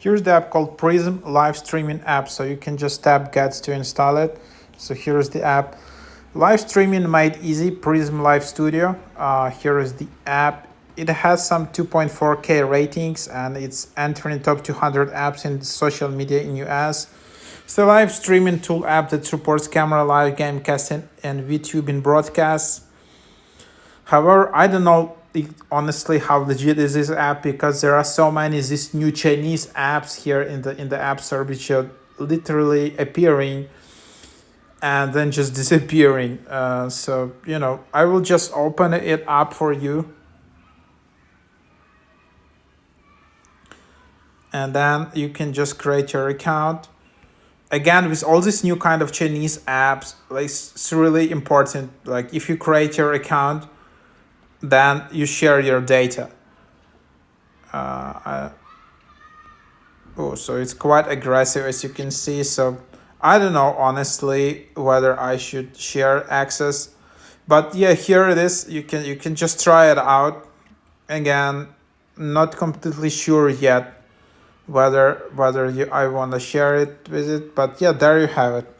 Here's the app called PRISM live streaming app. So you can just tap get to install it. So here's the app. Live streaming made easy, PRISM Live Studio. Here is the app. It has some 2.4K ratings and it's entering top 200 apps in social media in US. It's a live streaming tool app that supports camera, live game casting, and VTubing broadcasts. However, I don't know honestly how legit is this app because there are so many these new Chinese apps here in the App Store which are literally appearing and then just disappearing. So I will just open it up for you. And then you can just create your account. Again, with all these new kind of Chinese apps, like it's really important. Like if you create your account, then you share your data. So it's quite aggressive as you can see. So I don't know honestly whether I should share access, but yeah, here it is. You can just try it out. Again, not completely sure yet whether I want to share it with it, but yeah, there you have it.